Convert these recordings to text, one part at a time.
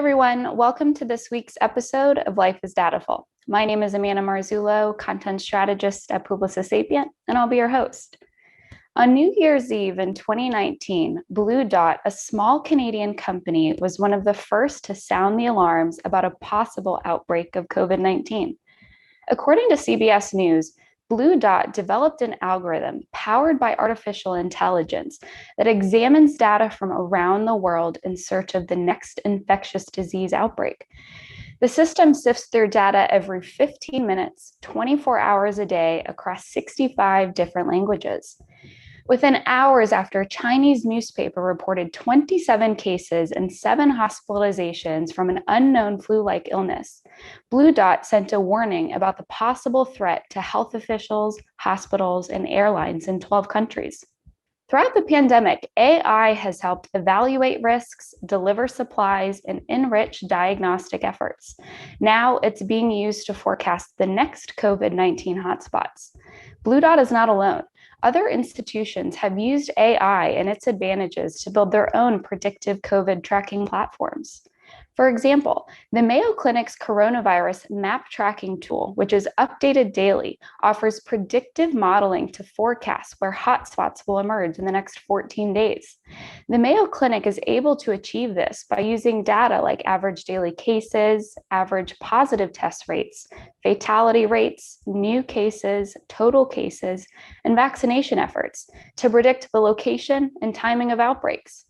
everyone. Welcome to this week's episode of Life is Dataful. My name is Amanda Marzullo, content strategist at Publicis Sapient, and I'll be your host. On New Year's Eve in 2019, Blue Dot, a small Canadian company, was one of the first to sound the alarms about a possible outbreak of COVID-19. According to CBS News, Blue Dot developed an algorithm powered by artificial intelligence that examines data from around the world in search of the next infectious disease outbreak. The system sifts through data every 15 minutes, 24 hours a day across 65 different languages. Within hours after a Chinese newspaper reported 27 cases and 7 hospitalizations from an unknown flu-like illness, Blue Dot sent a warning about the possible threat to health officials, hospitals, and airlines in 12 countries. Throughout the pandemic, AI has helped evaluate risks, deliver supplies, and enrich diagnostic efforts. Now it's being used to forecast the next COVID-19 hotspots. Blue Dot is not alone. Other institutions have used AI and its advantages to build their own predictive COVID tracking platforms. For example, the Mayo Clinic's coronavirus map tracking tool, which is updated daily, offers predictive modeling to forecast where hotspots will emerge in the next 14 days. The Mayo Clinic is able to achieve this by using data like average daily cases, average positive test rates, fatality rates, new cases, total cases, and vaccination efforts to predict the location and timing of outbreaks.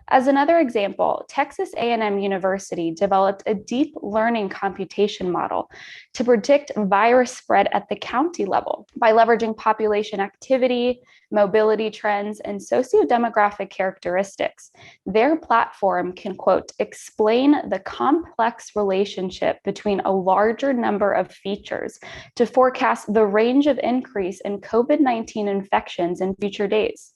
As another example, Texas A&M University developed a deep learning computation model to predict virus spread at the county level by leveraging population activity, mobility trends, and sociodemographic characteristics. Their platform can, quote, explain the complex relationship between a larger number of features to forecast the range of increase in COVID-19 infections in future days.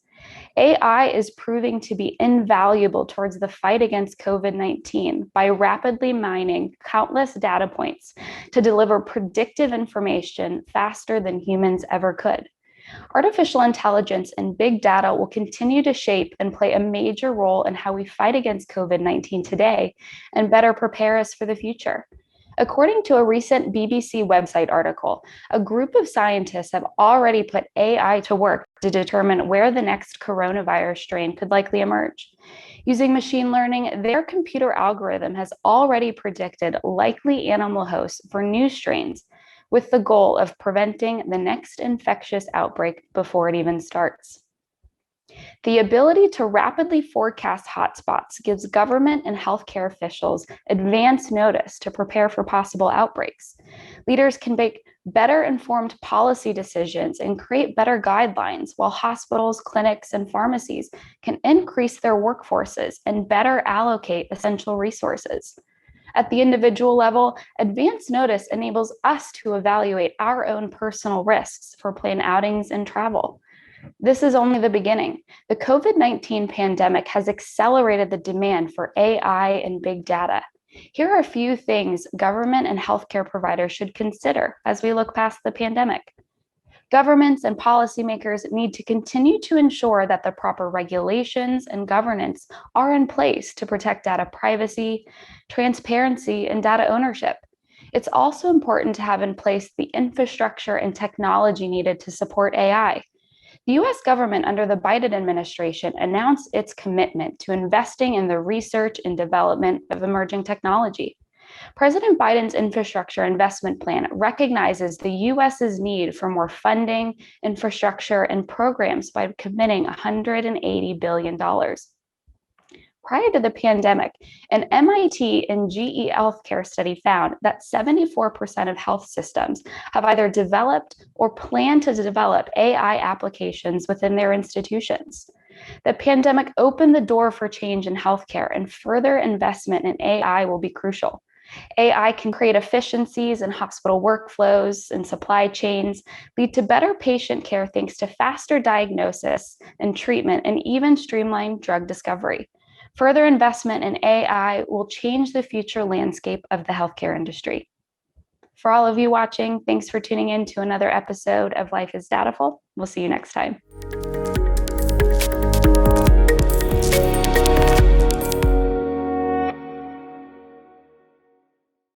AI is proving to be invaluable towards the fight against COVID-19 by rapidly mining countless data points to deliver predictive information faster than humans ever could. Artificial intelligence and big data will continue to shape and play a major role in how we fight against COVID-19 today and better prepare us for the future. According to a recent BBC website article, a group of scientists have already put AI to work to determine where the next coronavirus strain could likely emerge. Using machine learning, their computer algorithm has already predicted likely animal hosts for new strains, with the goal of preventing the next infectious outbreak before it even starts. The ability to rapidly forecast hotspots gives government and healthcare officials advance notice to prepare for possible outbreaks. Leaders can make better informed policy decisions and create better guidelines, while hospitals, clinics, and pharmacies can increase their workforces and better allocate essential resources. At the individual level, advance notice enables us to evaluate our own personal risks for planned outings and travel. This is only the beginning. The COVID-19 pandemic has accelerated the demand for AI and big data. Here are a few things government and healthcare providers should consider as we look past the pandemic. Governments and policymakers need to continue to ensure that the proper regulations and governance are in place to protect data privacy, transparency, and data ownership. It's also important to have in place the infrastructure and technology needed to support AI. The U.S. government under the Biden administration announced its commitment to investing in the research and development of emerging technology. President Biden's infrastructure investment plan recognizes the U.S.'s need for more funding, infrastructure, and programs by committing $180 billion. Prior to the pandemic, an MIT and GE healthcare study found that 74% of health systems have either developed or plan to develop AI applications within their institutions. The pandemic opened the door for change in healthcare, and further investment in AI will be crucial. AI can create efficiencies in hospital workflows and supply chains, lead to better patient care thanks to faster diagnosis and treatment, and even streamlined drug discovery. Further investment in AI will change the future landscape of the healthcare industry. For all of you watching, thanks for tuning in to another episode of Life is Dataful. We'll see you next time.